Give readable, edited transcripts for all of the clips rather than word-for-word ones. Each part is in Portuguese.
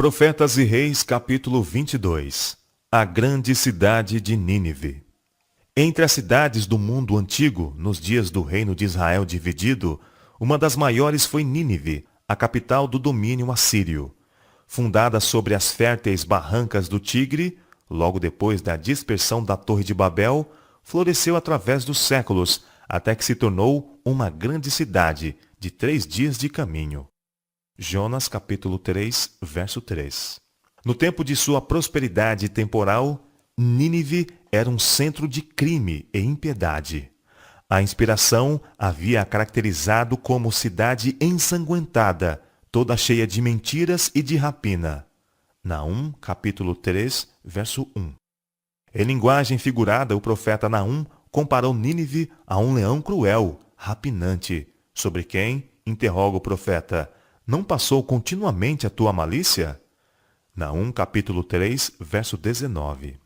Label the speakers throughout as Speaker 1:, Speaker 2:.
Speaker 1: Profetas e Reis, capítulo 22. A grande cidade de Nínive. Entre as cidades do mundo antigo, nos dias do reino de Israel dividido, uma das maiores foi Nínive, a capital do domínio assírio. Fundada sobre as férteis barrancas do Tigre, logo depois da dispersão da Torre de Babel, floresceu através dos séculos, até que se tornou uma grande cidade de 3 dias de caminho. Jonas capítulo 3, verso 3. No tempo de sua prosperidade temporal, Nínive era um centro de crime e impiedade. A inspiração havia a caracterizado como cidade ensanguentada, toda cheia de mentiras e de rapina. Naum capítulo 3, verso 1. Em linguagem figurada, o profeta Naum comparou Nínive a um leão cruel, rapinante, sobre quem, interroga o profeta, não passou continuamente a tua malícia? Naum capítulo 3, verso 19.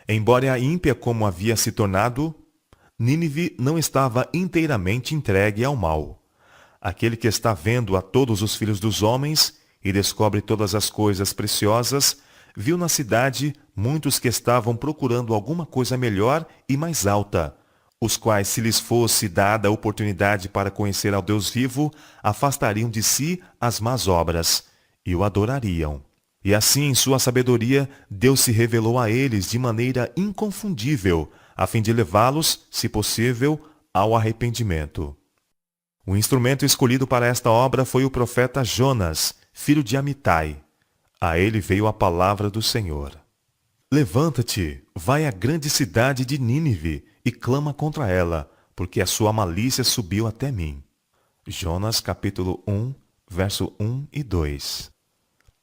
Speaker 1: Embora ímpia como havia se tornado, Nínive não estava inteiramente entregue ao mal. Aquele que está vendo a todos os filhos dos homens e descobre todas as coisas preciosas, viu na cidade muitos que estavam procurando alguma coisa melhor e mais alta, os quais, se lhes fosse dada a oportunidade para conhecer ao Deus vivo, afastariam de si as más obras e o adorariam. E assim, em sua sabedoria, Deus se revelou a eles de maneira inconfundível, a fim de levá-los, se possível, ao arrependimento. O instrumento escolhido para esta obra foi o profeta Jonas, filho de Amitai. A ele veio a palavra do Senhor. Levanta-te, vai à grande cidade de Nínive e clama contra ela, porque a sua malícia subiu até mim. Jonas capítulo 1, verso 1 e 2.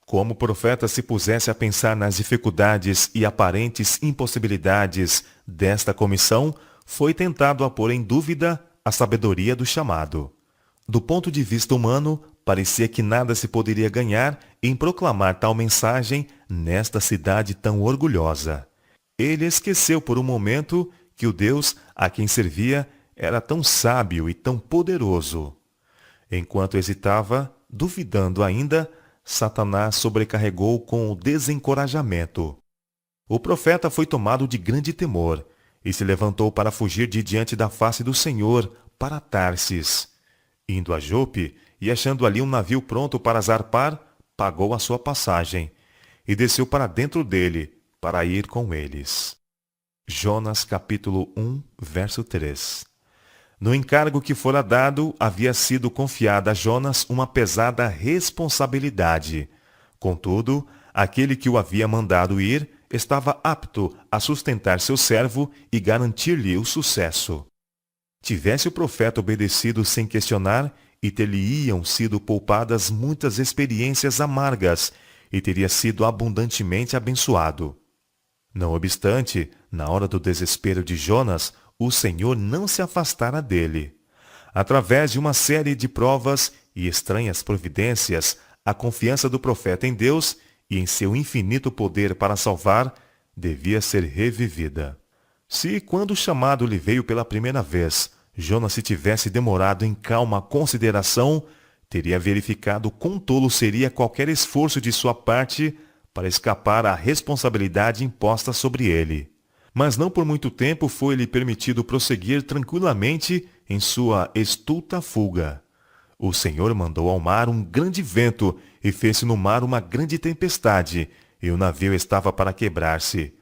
Speaker 1: Como o profeta se pusesse a pensar nas dificuldades e aparentes impossibilidades desta comissão, foi tentado a pôr em dúvida a sabedoria do chamado. Do ponto de vista humano, parecia que nada se poderia ganhar em proclamar tal mensagem nesta cidade tão orgulhosa. Ele esqueceu por um momento que o Deus a quem servia era tão sábio e tão poderoso. Enquanto hesitava, duvidando ainda, Satanás sobrecarregou com o desencorajamento. O profeta foi tomado de grande temor e se levantou para fugir de diante da face do Senhor para Tarsis. Indo a Jope e achando ali um navio pronto para zarpar, pagou a sua passagem e desceu para dentro dele para ir com eles. Jonas capítulo 1, verso 3. No encargo que fora dado, havia sido confiada a Jonas uma pesada responsabilidade. Contudo, aquele que o havia mandado ir estava apto a sustentar seu servo e garantir-lhe o sucesso. Tivesse o profeta obedecido sem questionar, e ter-lhe-iam sido poupadas muitas experiências amargas, e teria sido abundantemente abençoado. Não obstante, na hora do desespero de Jonas, o Senhor não se afastara dele. Através de uma série de provas e estranhas providências, a confiança do profeta em Deus e em seu infinito poder para salvar devia ser revivida. Se, quando o chamado lhe veio pela primeira vez, Jonas se tivesse demorado em calma consideração, teria verificado quão tolo seria qualquer esforço de sua parte para escapar à responsabilidade imposta sobre ele. Mas não por muito tempo foi-lhe permitido prosseguir tranquilamente em sua estulta fuga. O Senhor mandou ao mar um grande vento e fez-se no mar uma grande tempestade, e o navio estava para quebrar-se.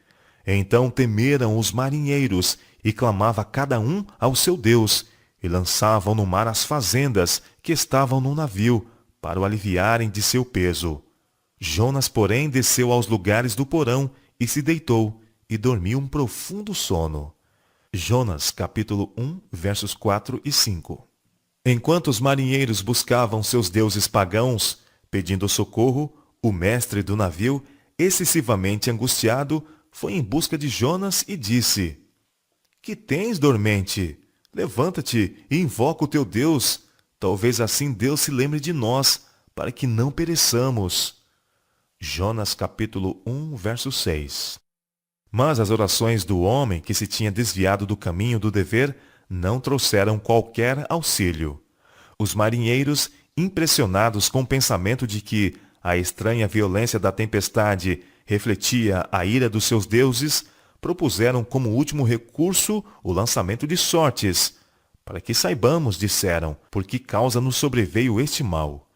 Speaker 1: Então temeram os marinheiros, e clamava cada um ao seu Deus, e lançavam no mar as fazendas que estavam no navio, para o aliviarem de seu peso. Jonas, porém, desceu aos lugares do porão, e se deitou, e dormiu um profundo sono. Jonas, capítulo 1, versos 4 e 5. Enquanto os marinheiros buscavam seus deuses pagãos, pedindo socorro, o mestre do navio, excessivamente angustiado, foi em busca de Jonas e disse: Que tens, dormente? Levanta-te e invoca o teu Deus. Talvez assim Deus se lembre de nós, para que não pereçamos. Jonas capítulo 1, verso 6. Mas as orações do homem que se tinha desviado do caminho do dever não trouxeram qualquer auxílio. Os marinheiros, impressionados com o pensamento de que, a estranha violência da tempestade refletia a ira dos seus deuses, propuseram como último recurso o lançamento de sortes. Para que saibamos, disseram, por que causa nos sobreveio este mal.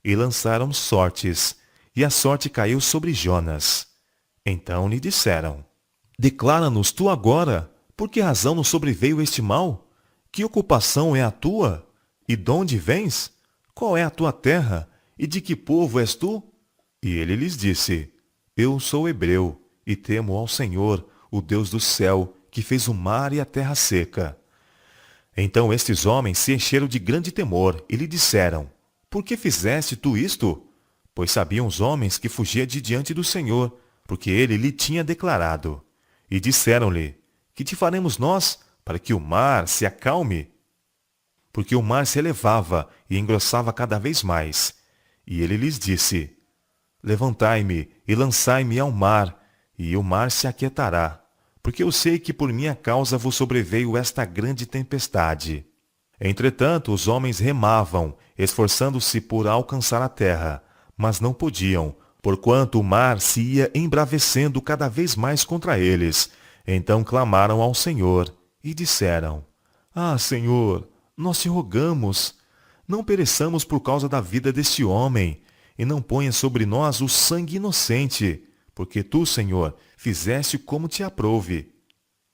Speaker 1: E lançaram sortes, e a sorte caiu sobre Jonas. Então lhe disseram: declara-nos tu agora, por que razão nos sobreveio este mal? Que ocupação é a tua? E donde vens? Qual é a tua terra? E de que povo és tu? E ele lhes disse: eu sou hebreu, e temo ao Senhor, o Deus do céu, que fez o mar e a terra seca. Então estes homens se encheram de grande temor, e lhe disseram: por que fizeste tu isto? Pois sabiam os homens que fugia de diante do Senhor, porque ele lhe tinha declarado. E disseram-lhe: que te faremos nós, para que o mar se acalme? Porque o mar se elevava e engrossava cada vez mais. E ele lhes disse: levantai-me e lançai-me ao mar, e o mar se aquietará, porque eu sei que por minha causa vos sobreveio esta grande tempestade. Entretanto, os homens remavam, esforçando-se por alcançar a terra, mas não podiam, porquanto o mar se ia embravecendo cada vez mais contra eles. Então clamaram ao Senhor e disseram: ah, Senhor, nós te rogamos, não pereçamos por causa da vida deste homem, e não ponha sobre nós o sangue inocente, porque tu, Senhor, fizeste como te aprouve.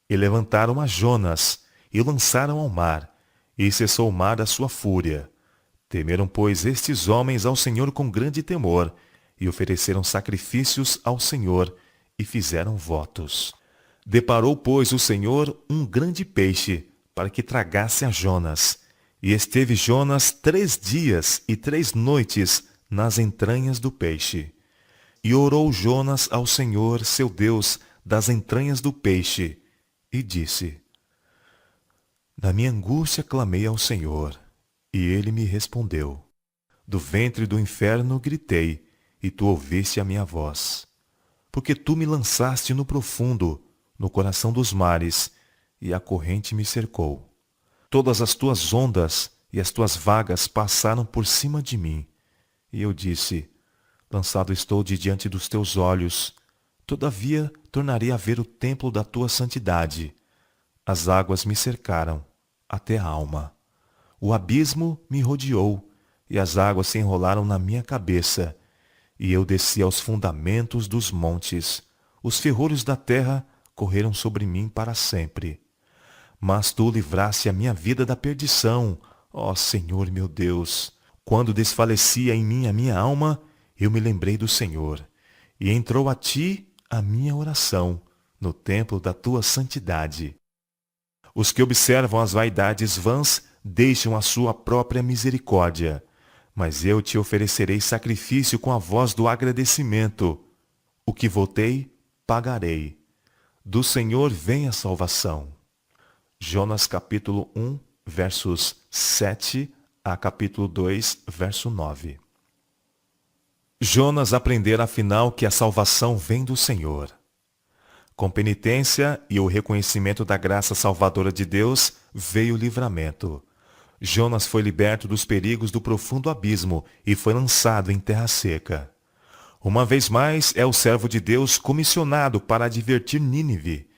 Speaker 1: E levantaram a Jonas, e o lançaram ao mar, e cessou o mar da sua fúria. Temeram, pois, estes homens ao Senhor com grande temor, e ofereceram sacrifícios ao Senhor, e fizeram votos. Deparou, pois, o Senhor um grande peixe, para que tragasse a Jonas. E esteve Jonas 3 dias e 3 noites nas entranhas do peixe. E orou Jonas ao Senhor, seu Deus, das entranhas do peixe, e disse: na minha angústia clamei ao Senhor, e ele me respondeu. Do ventre do inferno gritei, e tu ouviste a minha voz. Porque tu me lançaste no profundo, no coração dos mares, e a corrente me cercou. Todas as tuas ondas e as tuas vagas passaram por cima de mim. E eu disse: lançado estou de diante dos teus olhos. Todavia tornarei a ver o templo da tua santidade. As águas me cercaram até a alma. O abismo me rodeou, e as águas se enrolaram na minha cabeça. E eu desci aos fundamentos dos montes. Os ferrolhos da terra correram sobre mim para sempre. Mas tu livraste a minha vida da perdição, ó Senhor meu Deus. Quando desfalecia em mim a minha alma, eu me lembrei do Senhor. E entrou a ti a minha oração, no templo da tua santidade. Os que observam as vaidades vãs deixam a sua própria misericórdia. Mas eu te oferecerei sacrifício com a voz do agradecimento. O que votei, pagarei. Do Senhor vem a salvação. Jonas capítulo 1, versos 7 a capítulo 2, verso 9. Jonas aprendera afinal que a salvação vem do Senhor. Com penitência e o reconhecimento da graça salvadora de Deus, veio o livramento. Jonas foi liberto dos perigos do profundo abismo e foi lançado em terra seca. Uma vez mais é o servo de Deus comissionado para advertir Nínive.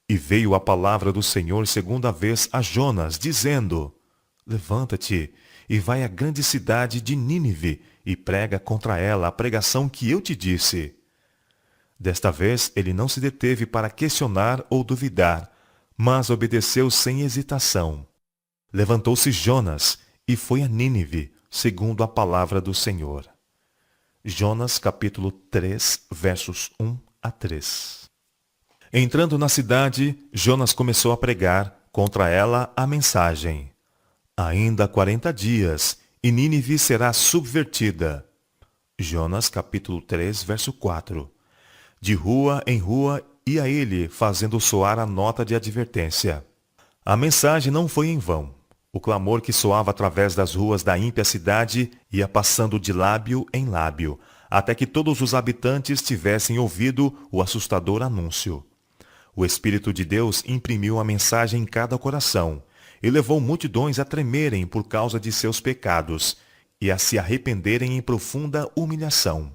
Speaker 1: E veio a palavra do Senhor segunda vez a Jonas, dizendo: levanta-te e vai à grande cidade de Nínive e prega contra ela a pregação que eu te disse. Desta vez ele não se deteve para questionar ou duvidar, mas obedeceu sem hesitação. Levantou-se Jonas e foi a Nínive, segundo a palavra do Senhor. Jonas capítulo 3, versos 1 a 3. Entrando na cidade, Jonas começou a pregar contra ela a mensagem: ainda 40 dias, e Nínive será subvertida. Jonas capítulo 3, verso 4. De rua em rua ia ele, fazendo soar a nota de advertência. A mensagem não foi em vão. O clamor que soava através das ruas da ímpia cidade ia passando de lábio em lábio, até que todos os habitantes tivessem ouvido o assustador anúncio. O Espírito de Deus imprimiu a mensagem em cada coração, e levou multidões a tremerem por causa de seus pecados, e a se arrependerem em profunda humilhação.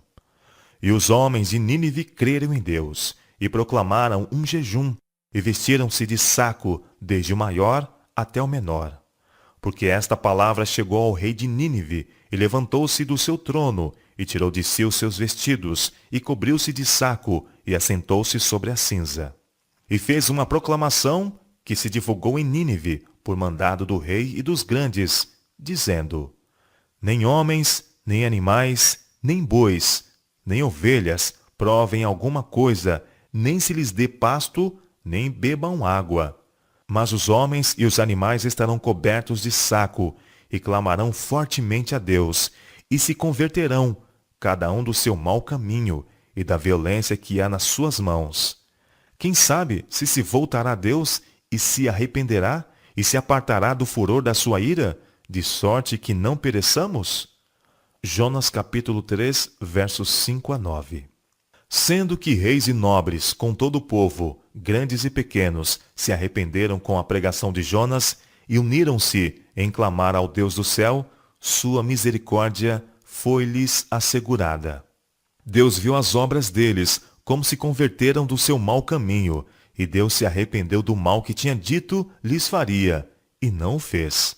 Speaker 1: E os homens de Nínive creram em Deus, e proclamaram um jejum, e vestiram-se de saco, desde o maior até o menor. Porque esta palavra chegou ao rei de Nínive, e levantou-se do seu trono, e tirou de si os seus vestidos, e cobriu-se de saco, e assentou-se sobre a cinza. E fez uma proclamação que se divulgou em Nínive, por mandado do rei e dos grandes, dizendo: nem homens, nem animais, nem bois, nem ovelhas provem alguma coisa, nem se lhes dê pasto, nem bebam água. Mas os homens e os animais estarão cobertos de saco, e clamarão fortemente a Deus, e se converterão, cada um do seu mau caminho, e da violência que há nas suas mãos. Quem sabe se voltará a Deus, e se arrependerá, e se apartará do furor da sua ira, de sorte que não pereçamos? Jonas capítulo 3, versos 5 a 9. Sendo que reis e nobres, com todo o povo, grandes e pequenos, se arrependeram com a pregação de Jonas e uniram-se em clamar ao Deus do céu, sua misericórdia foi-lhes assegurada. Deus viu as obras deles, como se converteram do seu mau caminho, e Deus se arrependeu do mal que tinha dito lhes faria, e não o fez.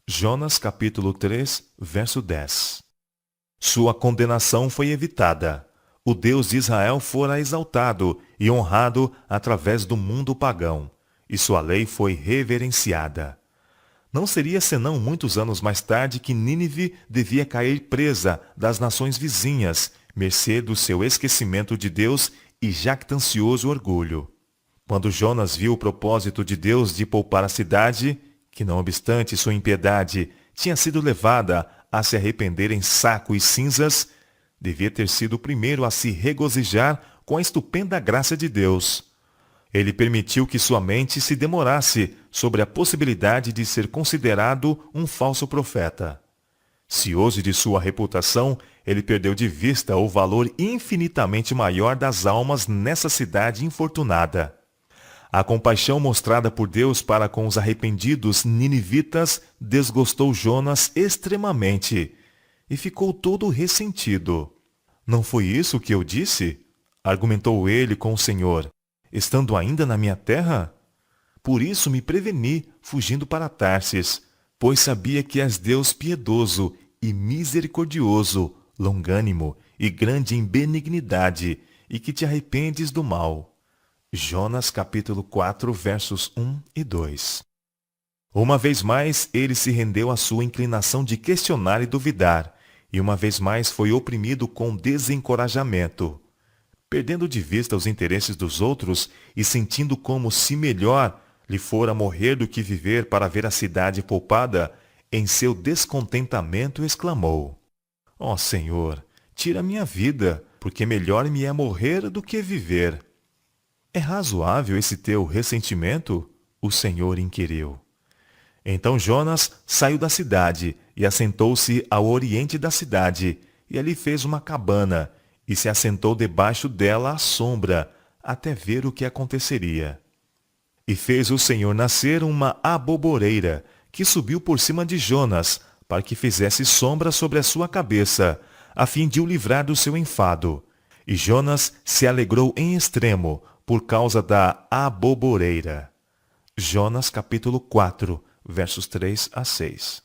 Speaker 1: Jonas capítulo 3, verso 10. Sua condenação foi evitada. O Deus de Israel fora exaltado e honrado através do mundo pagão, e sua lei foi reverenciada. Não seria senão muitos anos mais tarde que Nínive devia cair presa das nações vizinhas, mercê do seu esquecimento de Deus e jactancioso orgulho. Quando Jonas viu o propósito de Deus de poupar a cidade, que não obstante sua impiedade tinha sido levada a se arrepender em saco e cinzas, devia ter sido o primeiro a se regozijar com a estupenda graça de Deus. Ele permitiu que sua mente se demorasse sobre a possibilidade de ser considerado um falso profeta. Cioso de sua reputação, ele perdeu de vista o valor infinitamente maior das almas nessa cidade infortunada. A compaixão mostrada por Deus para com os arrependidos ninivitas desgostou Jonas extremamente, e ficou todo ressentido. Não foi isso que eu disse? Argumentou ele com o Senhor, estando ainda na minha terra? Por isso me preveni, fugindo para Tarsis, pois sabia que és Deus piedoso e misericordioso, longânimo e grande em benignidade, e que te arrependes do mal. Jonas capítulo 4, versos 1 e 2. Uma vez mais, ele se rendeu à sua inclinação de questionar e duvidar, e uma vez mais foi oprimido com desencorajamento. Perdendo de vista os interesses dos outros e sentindo como se melhor lhe fora morrer do que viver para ver a cidade poupada, em seu descontentamento exclamou: ó Senhor, tira minha vida, porque melhor me é morrer do que viver. É razoável esse teu ressentimento? O Senhor inquiriu. Então Jonas saiu da cidade e assentou-se ao oriente da cidade, e ali fez uma cabana, e se assentou debaixo dela à sombra, até ver o que aconteceria. E fez o Senhor nascer uma aboboreira, que subiu por cima de Jonas, para que fizesse sombra sobre a sua cabeça, a fim de o livrar do seu enfado. E Jonas se alegrou em extremo, por causa da aboboreira. Jonas capítulo 4, versos 3 a 6.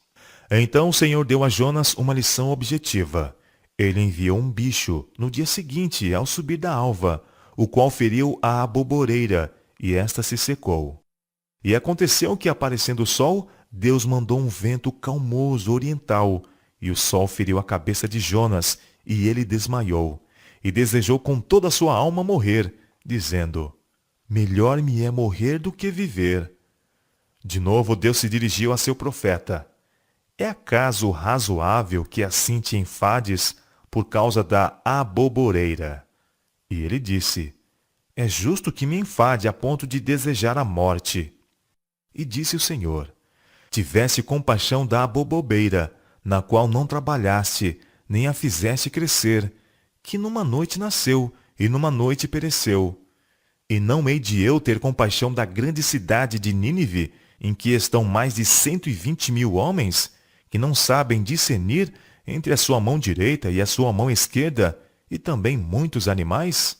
Speaker 1: Então o Senhor deu a Jonas uma lição objetiva. Ele enviou um bicho no dia seguinte, ao subir da alva, o qual feriu a aboboreira, e esta se secou. E aconteceu que, aparecendo o sol, Deus mandou um vento calmoso oriental, e o sol feriu a cabeça de Jonas, e ele desmaiou, e desejou com toda a sua alma morrer, dizendo: melhor me é morrer do que viver. De novo Deus se dirigiu a seu profeta: é acaso razoável que assim te enfades por causa da aboboreira? E ele disse: é justo que me enfade a ponto de desejar a morte. E disse o Senhor: tiveste compaixão da abobobeira, na qual não trabalhaste, nem a fizeste crescer, que numa noite nasceu, e numa noite pereceu. E não hei de eu ter compaixão da grande cidade de Nínive, em que estão mais de 120 mil homens, que não sabem discernir entre a sua mão direita e a sua mão esquerda, e também muitos animais?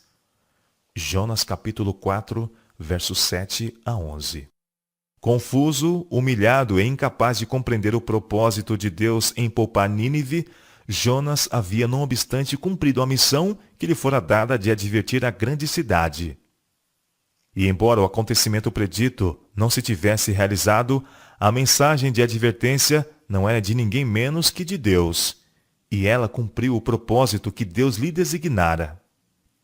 Speaker 1: Jonas capítulo 4, versos 7 a 11. Confuso, humilhado e incapaz de compreender o propósito de Deus em poupar Nínive, Jonas havia, não obstante, cumprido a missão que lhe fora dada de advertir a grande cidade. E embora o acontecimento predito não se tivesse realizado, a mensagem de advertência não era de ninguém menos que de Deus, e ela cumpriu o propósito que Deus lhe designara.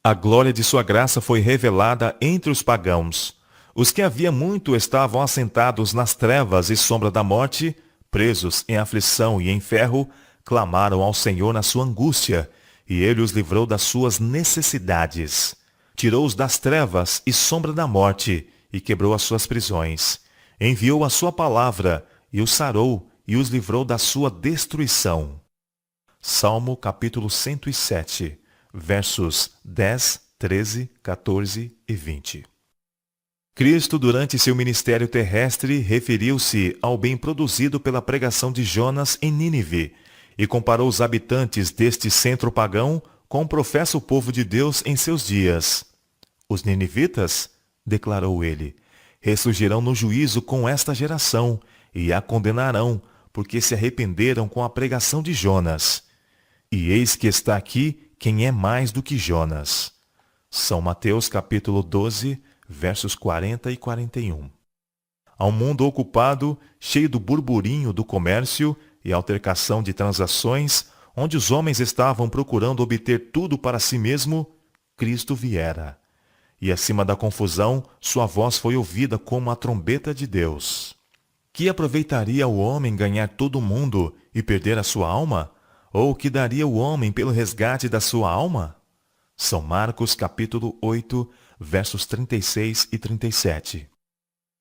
Speaker 1: A glória de sua graça foi revelada entre os pagãos. Os que havia muito estavam assentados nas trevas e sombra da morte, presos em aflição e em ferro, clamaram ao Senhor na sua angústia, e ele os livrou das suas necessidades. Tirou-os das trevas e sombra da morte, e quebrou as suas prisões. Enviou a sua palavra, e os sarou, e os livrou da sua destruição. Salmo capítulo 107, versos 10, 13, 14 e 20. Cristo, durante seu ministério terrestre, referiu-se ao bem produzido pela pregação de Jonas em Nínive, e comparou os habitantes deste centro pagão com o professo povo de Deus em seus dias. Os ninivitas, declarou ele, ressurgirão no juízo com esta geração, e a condenarão, porque se arrependeram com a pregação de Jonas. E eis que está aqui quem é mais do que Jonas. São Mateus capítulo 12, versos 40 e 41. Ao mundo ocupado, cheio do burburinho do comércio e altercação de transações, onde os homens estavam procurando obter tudo para si mesmo, Cristo viera. E acima da confusão, sua voz foi ouvida como a trombeta de Deus. Que aproveitaria o homem ganhar todo o mundo e perder a sua alma? Ou que daria o homem pelo resgate da sua alma? São Marcos capítulo 8, versos 36 e 37.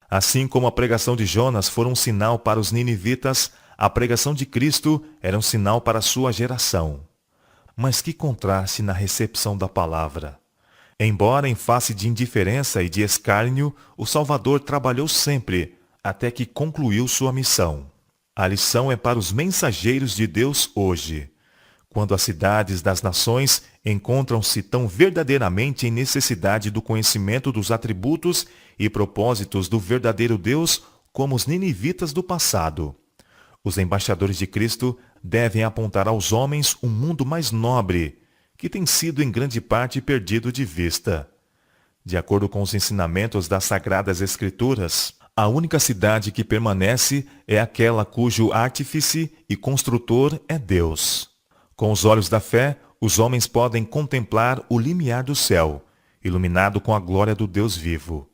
Speaker 1: Assim como a pregação de Jonas foi um sinal para os ninivitas, a pregação de Cristo era um sinal para a sua geração. Mas que contraste na recepção da palavra! Embora em face de indiferença e de escárnio, o Salvador trabalhou sempre, até que concluiu sua missão. A lição é para os mensageiros de Deus hoje. Quando as cidades das nações encontram-se tão verdadeiramente em necessidade do conhecimento dos atributos e propósitos do verdadeiro Deus como os ninivitas do passado. Os embaixadores de Cristo devem apontar aos homens um mundo mais nobre, que tem sido em grande parte perdido de vista. De acordo com os ensinamentos das Sagradas Escrituras, a única cidade que permanece é aquela cujo artífice e construtor é Deus. Com os olhos da fé, os homens podem contemplar o limiar do céu, iluminado com a glória do Deus vivo.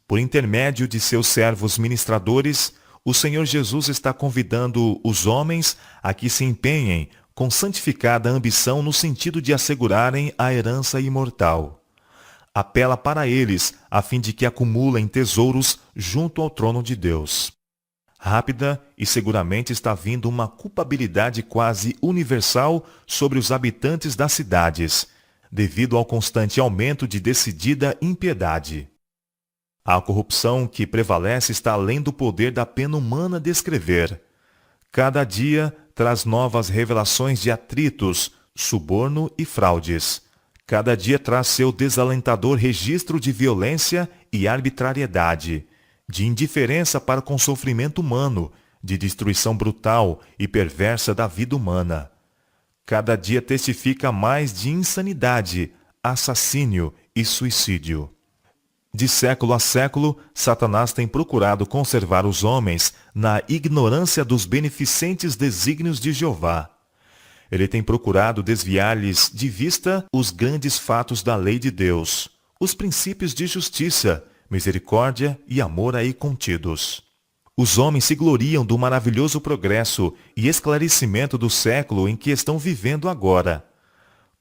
Speaker 1: Por intermédio de seus servos ministradores, o Senhor Jesus está convidando os homens a que se empenhem com santificada ambição no sentido de assegurarem a herança imortal. Apela para eles, a fim de que acumulem tesouros junto ao trono de Deus. Rápida e seguramente está vindo uma culpabilidade quase universal sobre os habitantes das cidades, devido ao constante aumento de decidida impiedade. A corrupção que prevalece está além do poder da pena humana descrever. Cada dia traz novas revelações de atritos, suborno e fraudes. Cada dia traz seu desalentador registro de violência e arbitrariedade, de indiferença para com o sofrimento humano, de destruição brutal e perversa da vida humana. Cada dia testifica mais de insanidade, assassínio e suicídio. De século a século, Satanás tem procurado conservar os homens na ignorância dos beneficentes desígnios de Jeová. Ele tem procurado desviar-lhes de vista os grandes fatos da lei de Deus, os princípios de justiça, misericórdia e amor aí contidos. Os homens se gloriam do maravilhoso progresso e esclarecimento do século em que estão vivendo agora.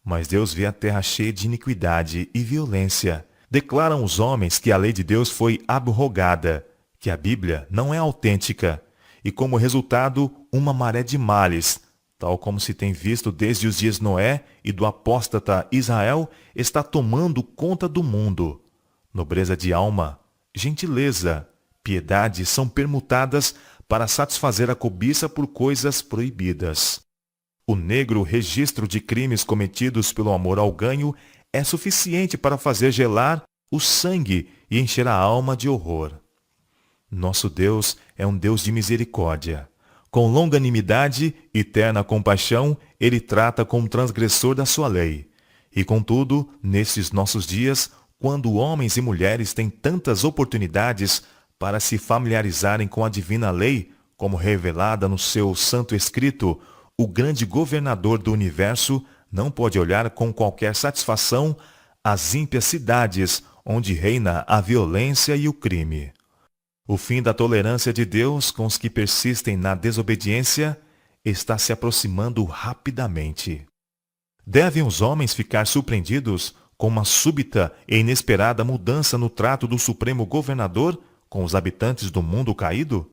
Speaker 1: Mas Deus vê a terra cheia de iniquidade e violência. Declaram os homens que a lei de Deus foi abrogada, que a Bíblia não é autêntica, e como resultado, uma maré de males, tal como se tem visto desde os dias de Noé e do apóstata Israel, está tomando conta do mundo. Nobreza de alma, gentileza, piedade são permutadas para satisfazer a cobiça por coisas proibidas. O negro registro de crimes cometidos pelo amor ao ganho é suficiente para fazer gelar o sangue e encher a alma de horror. Nosso Deus é um Deus de misericórdia. Com longanimidade e terna compaixão, Ele trata com o transgressor da sua lei. E contudo, nestes nossos dias, quando homens e mulheres têm tantas oportunidades para se familiarizarem com a divina lei, como revelada no seu santo escrito, o grande governador do universo não pode olhar com qualquer satisfação as ímpias cidades onde reina a violência e o crime. O fim da tolerância de Deus com os que persistem na desobediência está se aproximando rapidamente. Devem os homens ficar surpreendidos com uma súbita e inesperada mudança no trato do Supremo Governador com os habitantes do mundo caído?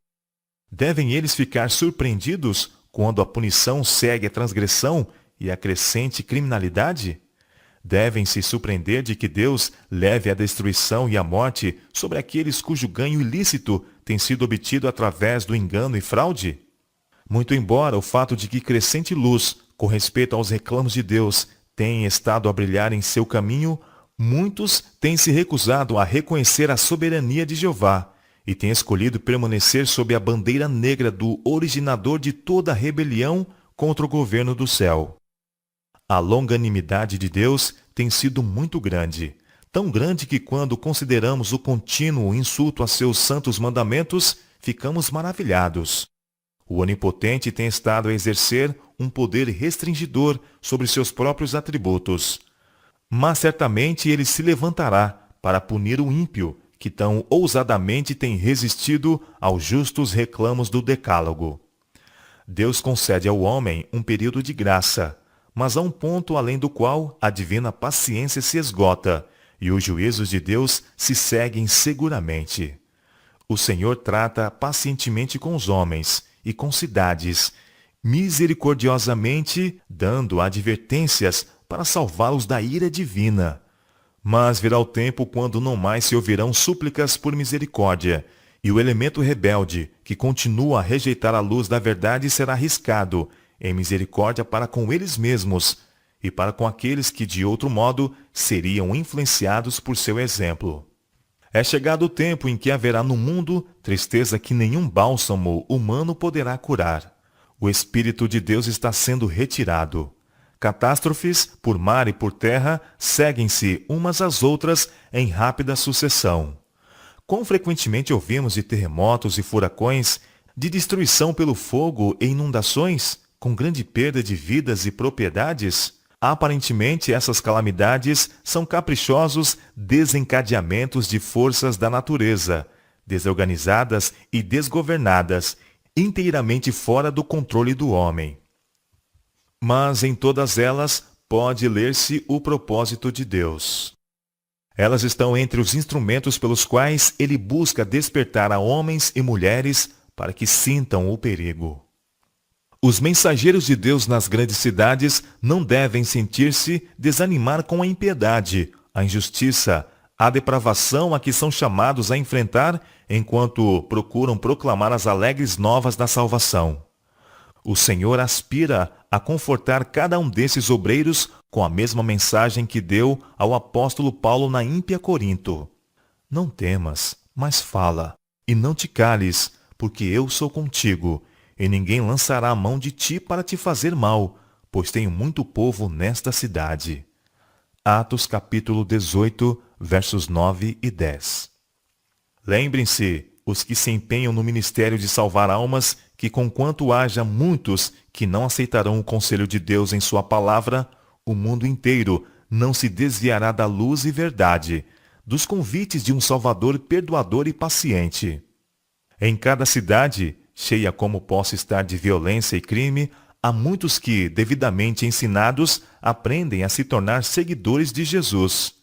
Speaker 1: Devem eles ficar surpreendidos quando a punição segue a transgressão e a crescente criminalidade? Devem se surpreender de que Deus leve a destruição e a morte sobre aqueles cujo ganho ilícito tem sido obtido através do engano e fraude? Muito embora o fato de que crescente luz, com respeito aos reclamos de Deus, tenha estado a brilhar em seu caminho, muitos têm se recusado a reconhecer a soberania de Jeová e têm escolhido permanecer sob a bandeira negra do originador de toda a rebelião contra o governo do céu. A longanimidade de Deus tem sido muito grande, tão grande que quando consideramos o contínuo insulto a seus santos mandamentos, ficamos maravilhados. O Onipotente tem estado a exercer um poder restringidor sobre seus próprios atributos. Mas certamente ele se levantará para punir o ímpio, que tão ousadamente tem resistido aos justos reclamos do Decálogo. Deus concede ao homem um período de graça, mas há um ponto além do qual a divina paciência se esgota e os juízos de Deus se seguem seguramente. O Senhor trata pacientemente com os homens e com cidades, misericordiosamente dando advertências para salvá-los da ira divina. Mas virá o tempo quando não mais se ouvirão súplicas por misericórdia, e o elemento rebelde, que continua a rejeitar a luz da verdade, será arriscado em misericórdia para com eles mesmos e para com aqueles que de outro modo seriam influenciados por seu exemplo. É chegado o tempo em que haverá no mundo tristeza que nenhum bálsamo humano poderá curar. O Espírito de Deus está sendo retirado. Catástrofes, por mar e por terra, seguem-se umas às outras em rápida sucessão. Quão frequentemente ouvimos de terremotos e furacões, de destruição pelo fogo e inundações, com grande perda de vidas e propriedades? Aparentemente, essas calamidades são caprichosos desencadeamentos de forças da natureza, desorganizadas e desgovernadas, inteiramente fora do controle do homem. Mas em todas elas pode ler-se o propósito de Deus. Elas estão entre os instrumentos pelos quais ele busca despertar a homens e mulheres para que sintam o perigo. Os mensageiros de Deus nas grandes cidades não devem sentir-se desanimar com a impiedade, a injustiça, a depravação a que são chamados a enfrentar enquanto procuram proclamar as alegres novas da salvação. O Senhor aspira a confortar cada um desses obreiros com a mesma mensagem que deu ao apóstolo Paulo na ímpia Corinto. Não temas, mas fala, e não te cales, porque eu sou contigo, e ninguém lançará a mão de ti para te fazer mal, pois tenho muito povo nesta cidade. Atos capítulo 18, versos 9 e 10. Lembrem-se, os que se empenham no ministério de salvar almas, que conquanto haja muitos que não aceitarão o conselho de Deus em sua palavra, o mundo inteiro não se desviará da luz e verdade, dos convites de um Salvador perdoador e paciente. Em cada cidade, cheia como possa estar de violência e crime, há muitos que, devidamente ensinados, aprendem a se tornar seguidores de Jesus.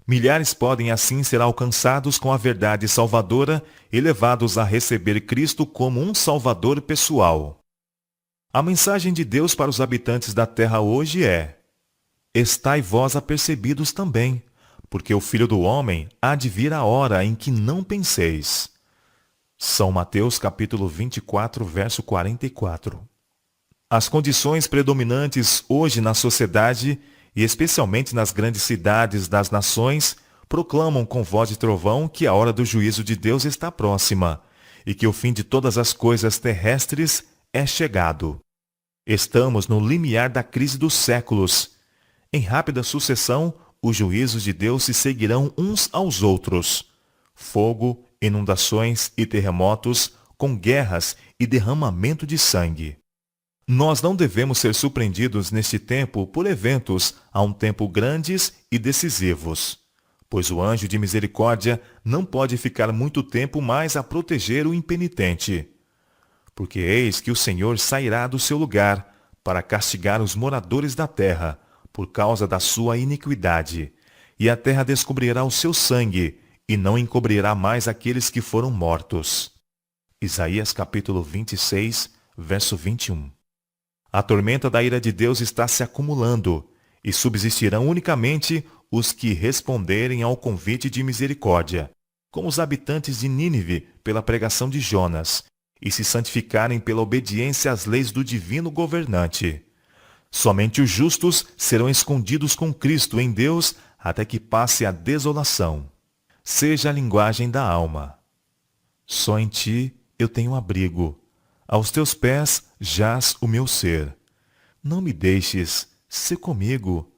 Speaker 1: Milhares podem assim ser alcançados com a verdade salvadora e levados a receber Cristo como um Salvador pessoal. A mensagem de Deus para os habitantes da terra hoje é: estai vós apercebidos também, porque o Filho do Homem há de vir a hora em que não penseis. São Mateus capítulo 24, verso 44. As condições predominantes hoje na sociedade, e especialmente nas grandes cidades das nações, proclamam com voz de trovão que a hora do juízo de Deus está próxima e que o fim de todas as coisas terrestres é chegado. Estamos no limiar da crise dos séculos. Em rápida sucessão, os juízos de Deus se seguirão uns aos outros. Fogo, inundações e terremotos, com guerras e derramamento de sangue. Nós não devemos ser surpreendidos neste tempo por eventos a um tempo grandes e decisivos, pois o anjo de misericórdia não pode ficar muito tempo mais a proteger o impenitente. Porque eis que o Senhor sairá do seu lugar para castigar os moradores da terra por causa da sua iniquidade, e a terra descobrirá o seu sangue e não encobrirá mais aqueles que foram mortos. Isaías capítulo 26, verso 21. A tormenta da ira de Deus está se acumulando, e subsistirão unicamente os que responderem ao convite de misericórdia, como os habitantes de Nínive pela pregação de Jonas, e se santificarem pela obediência às leis do divino governante. Somente os justos serão escondidos com Cristo em Deus até que passe a desolação. Seja a linguagem da alma. Só em ti eu tenho abrigo. Aos teus pés jaz o meu ser. Não me deixes, sê comigo.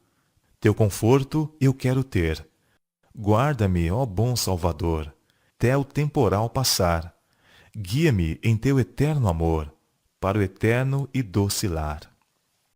Speaker 1: Teu conforto eu quero ter. Guarda-me, ó bom Salvador, até o temporal passar. Guia-me em teu eterno amor, para o eterno e doce lar.